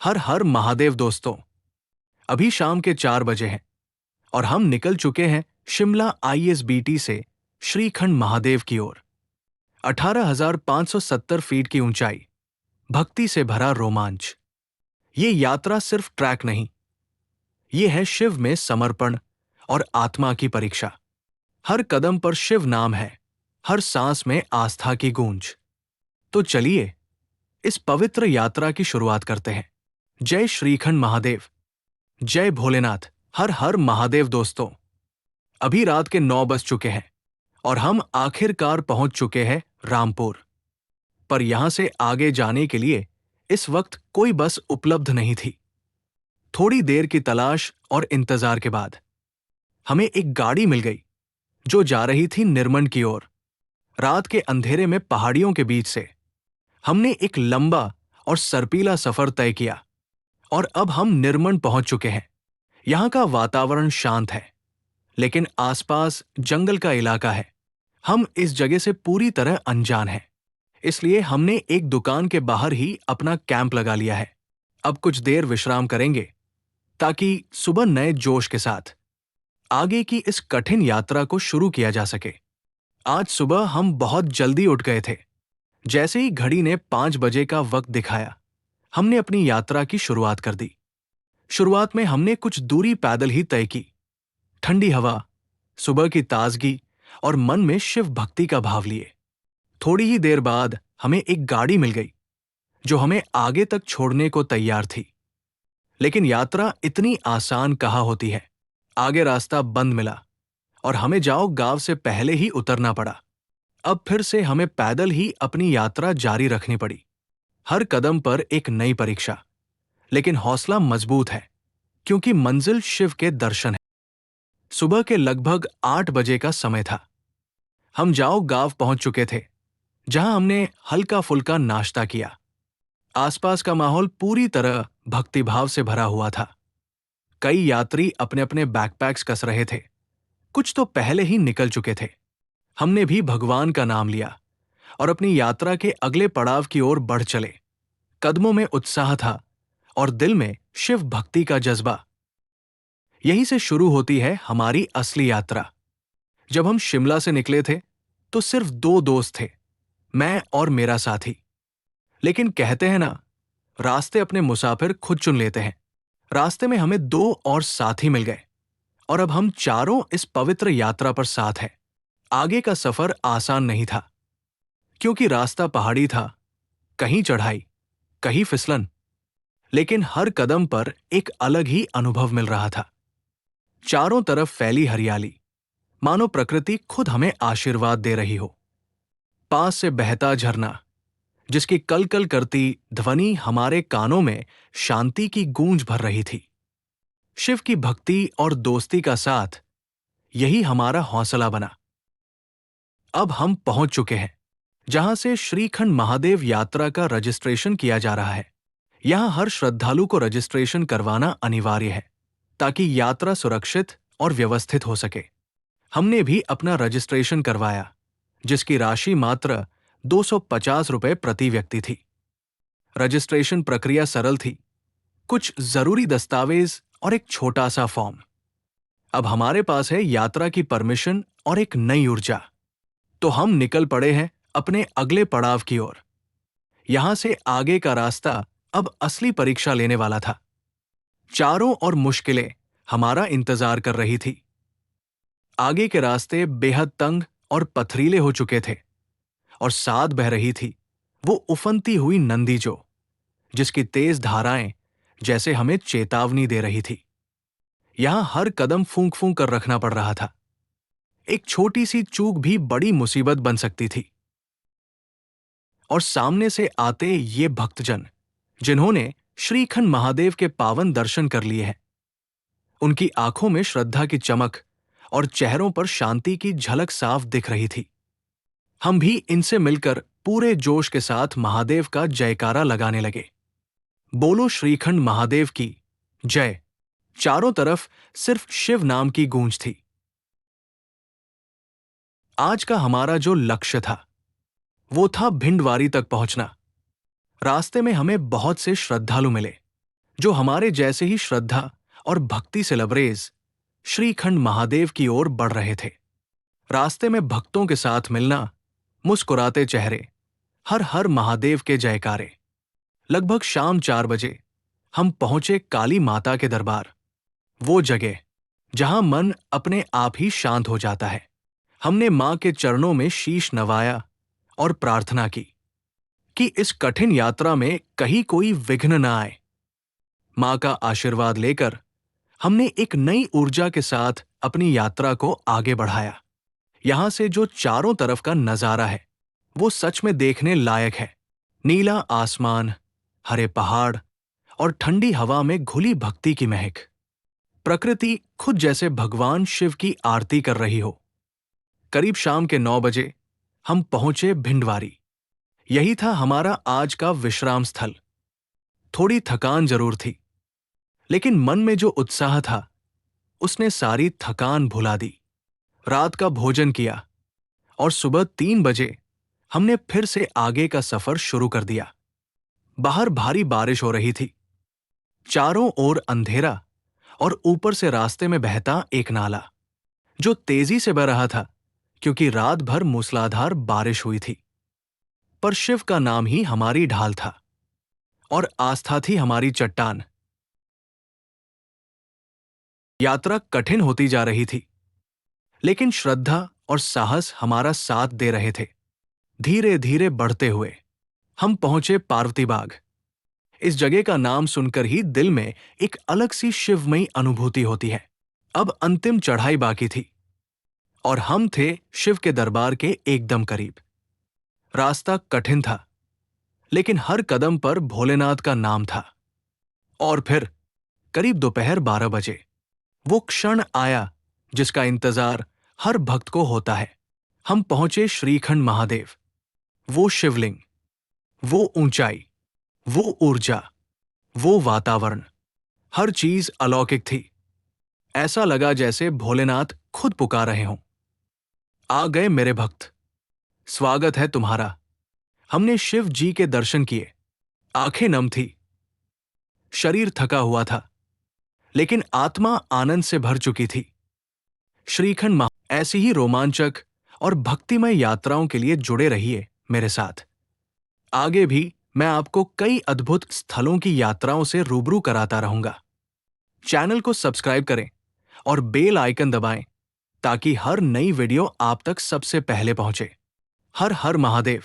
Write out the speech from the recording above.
हर हर महादेव दोस्तों। अभी शाम के 4 बजे हैं और हम निकल चुके हैं शिमला आईएसबीटी से श्रीखंड महादेव की ओर। 18,570 फीट की ऊंचाई, भक्ति से भरा रोमांच। ये यात्रा सिर्फ ट्रैक नहीं, ये है शिव में समर्पण और आत्मा की परीक्षा। हर कदम पर शिव नाम है, हर सांस में आस्था की गूंज। तो चलिए इस पवित्र यात्रा की शुरुआत करते हैं। जय श्रीखंड महादेव, जय भोलेनाथ। हर हर महादेव दोस्तों। अभी रात के 9 बज चुके हैं और हम आखिरकार पहुंच चुके हैं रामपुर। पर यहां से आगे जाने के लिए इस वक्त कोई बस उपलब्ध नहीं थी। थोड़ी देर की तलाश और इंतजार के बाद हमें एक गाड़ी मिल गई जो जा रही थी निर्मंड की ओर। रात के अंधेरे में पहाड़ियों के बीच से हमने एक लंबा और सर्पीला सफर तय किया और अब हम निर्मंड पहुंच चुके हैं। यहां का वातावरण शांत है, लेकिन आसपास जंगल का इलाका है। हम इस जगह से पूरी तरह अनजान हैं, इसलिए हमने एक दुकान के बाहर ही अपना कैंप लगा लिया है। अब कुछ देर विश्राम करेंगे ताकि सुबह नए जोश के साथ आगे की इस कठिन यात्रा को शुरू किया जा सके। आज सुबह हम बहुत जल्दी उठ गए थे। जैसे ही घड़ी ने 5 बजे का वक्त दिखाया, हमने अपनी यात्रा की शुरुआत कर दी। शुरुआत में हमने कुछ दूरी पैदल ही तय की। ठंडी हवा, सुबह की ताजगी और मन में शिव भक्ति का भाव लिए। थोड़ी ही देर बाद हमें एक गाड़ी मिल गई जो हमें आगे तक छोड़ने को तैयार थी। लेकिन यात्रा इतनी आसान कहाँ होती है। आगे रास्ता बंद मिला और हमें जाओ गांव से पहले ही उतरना पड़ा। अब फिर से हमें पैदल ही अपनी यात्रा जारी रखनी पड़ी। हर कदम पर एक नई परीक्षा, लेकिन हौसला मजबूत है क्योंकि मंजिल शिव के दर्शन है। सुबह के लगभग 8 बजे का समय था। हम जाओ गांव पहुंच चुके थे, जहां हमने हल्का फुल्का नाश्ता किया। आसपास का माहौल पूरी तरह भक्तिभाव से भरा हुआ था। कई यात्री अपने अपने बैकपैक्स कस रहे थे, कुछ तो पहले ही निकल चुके थे। हमने भी भगवान का नाम लिया और अपनी यात्रा के अगले पड़ाव की ओर बढ़ चले। कदमों में उत्साह था और दिल में शिव भक्ति का जज्बा। यहीं से शुरू होती है हमारी असली यात्रा। जब हम शिमला से निकले थे तो सिर्फ 2 दोस्त थे, मैं और मेरा साथी। लेकिन कहते हैं ना, रास्ते अपने मुसाफिर खुद चुन लेते हैं। रास्ते में हमें 2 और साथी मिल गए और अब हम चारों इस पवित्र यात्रा पर साथ हैं। आगे का सफर आसान नहीं था क्योंकि रास्ता पहाड़ी था, कहीं चढ़ाई, कहीं फिसलन। लेकिन हर कदम पर एक अलग ही अनुभव मिल रहा था। चारों तरफ फैली हरियाली, मानो प्रकृति खुद हमें आशीर्वाद दे रही हो। पास से बहता झरना, जिसकी कलकल करती ध्वनि हमारे कानों में शांति की गूंज भर रही थी। शिव की भक्ति और दोस्ती का साथ, यही हमारा हौसला बना। अब हम पहुंच चुके हैं जहां से श्रीखंड महादेव यात्रा का रजिस्ट्रेशन किया जा रहा है। यहां हर श्रद्धालु को रजिस्ट्रेशन करवाना अनिवार्य है ताकि यात्रा सुरक्षित और व्यवस्थित हो सके। हमने भी अपना रजिस्ट्रेशन करवाया, जिसकी राशि मात्र 250 रुपए प्रति व्यक्ति थी। रजिस्ट्रेशन प्रक्रिया सरल थी, कुछ जरूरी दस्तावेज और एक छोटा सा फॉर्म। अब हमारे पास है यात्रा की परमिशन और एक नई ऊर्जा। तो हम निकल पड़े हैं अपने अगले पड़ाव की ओर। यहां से आगे का रास्ता अब असली परीक्षा लेने वाला था। चारों ओर मुश्किलें हमारा इंतजार कर रही थी। आगे के रास्ते बेहद तंग और पथरीले हो चुके थे और साथ बह रही थी वो उफनती हुई नंदी जो, जिसकी तेज धाराएं जैसे हमें चेतावनी दे रही थी। यहां हर कदम फूंक फूंक कर रखना पड़ रहा था। एक छोटी सी चूक भी बड़ी मुसीबत बन सकती थी। और सामने से आते ये भक्तजन, जिन्होंने श्रीखंड महादेव के पावन दर्शन कर लिए हैं, उनकी आंखों में श्रद्धा की चमक और चेहरों पर शांति की झलक साफ दिख रही थी। हम भी इनसे मिलकर पूरे जोश के साथ महादेव का जयकारा लगाने लगे। बोलो श्रीखंड महादेव की जय। चारों तरफ सिर्फ शिव नाम की गूंज थी। आज का हमारा जो लक्ष्य था वो था भिंडवारी तक पहुंचना। रास्ते में हमें बहुत से श्रद्धालु मिले, जो हमारे जैसे ही श्रद्धा और भक्ति से लबरेज श्रीखंड महादेव की ओर बढ़ रहे थे। रास्ते में भक्तों के साथ मिलना, मुस्कुराते चेहरे, हर हर महादेव के जयकारे। लगभग शाम 4 बजे हम पहुंचे काली माता के दरबार, वो जगह जहां मन अपने आप ही शांत हो जाता है। हमने मां के चरणों में शीश नवाया और प्रार्थना की कि इस कठिन यात्रा में कहीं कोई विघ्न न आए। मां का आशीर्वाद लेकर हमने एक नई ऊर्जा के साथ अपनी यात्रा को आगे बढ़ाया। यहां से जो चारों तरफ का नजारा है वो सच में देखने लायक है। नीला आसमान, हरे पहाड़ और ठंडी हवा में घुली भक्ति की महक। प्रकृति खुद जैसे भगवान शिव की आरती कर रही हो। करीब शाम के 9 बजे हम पहुंचे भिंडवारी। यही था हमारा आज का विश्राम स्थल। थोड़ी थकान जरूर थी, लेकिन मन में जो उत्साह था उसने सारी थकान भुला दी। रात का भोजन किया और सुबह 3 बजे हमने फिर से आगे का सफर शुरू कर दिया। बाहर भारी बारिश हो रही थी, चारों ओर अंधेरा और ऊपर से रास्ते में बहता एक नाला जो तेजी से बह रहा था क्योंकि रात भर मूसलाधार बारिश हुई थी। पर शिव का नाम ही हमारी ढाल था और आस्था थी हमारी चट्टान। यात्रा कठिन होती जा रही थी, लेकिन श्रद्धा और साहस हमारा साथ दे रहे थे। धीरे धीरे बढ़ते हुए हम पहुंचे पार्वती बाग। इस जगह का नाम सुनकर ही दिल में एक अलग सी शिवमयी अनुभूति होती है। अब अंतिम चढ़ाई बाकी थी और हम थे शिव के दरबार के एकदम करीब। रास्ता कठिन था, लेकिन हर कदम पर भोलेनाथ का नाम था। और फिर करीब दोपहर 12 बजे वो क्षण आया जिसका इंतजार हर भक्त को होता है। हम पहुंचे श्रीखंड महादेव। वो शिवलिंग, वो ऊंचाई, वो ऊर्जा, वो वातावरण, हर चीज अलौकिक थी। ऐसा लगा जैसे भोलेनाथ खुद पुकार रहे हों। आ गए मेरे भक्त, स्वागत है तुम्हारा। हमने शिव जी के दर्शन किए। आंखें नम थी, शरीर थका हुआ था, लेकिन आत्मा आनंद से भर चुकी थी। श्रीखंड महा ऐसी ही रोमांचक और भक्तिमय यात्राओं के लिए जुड़े रहिए मेरे साथ। आगे भी मैं आपको कई अद्भुत स्थलों की यात्राओं से रूबरू कराता रहूंगा। चैनल को सब्सक्राइब करें और बेल आइकन दबाएं ताकि हर नई वीडियो आप तक सबसे पहले पहुंचे। हर हर महादेव।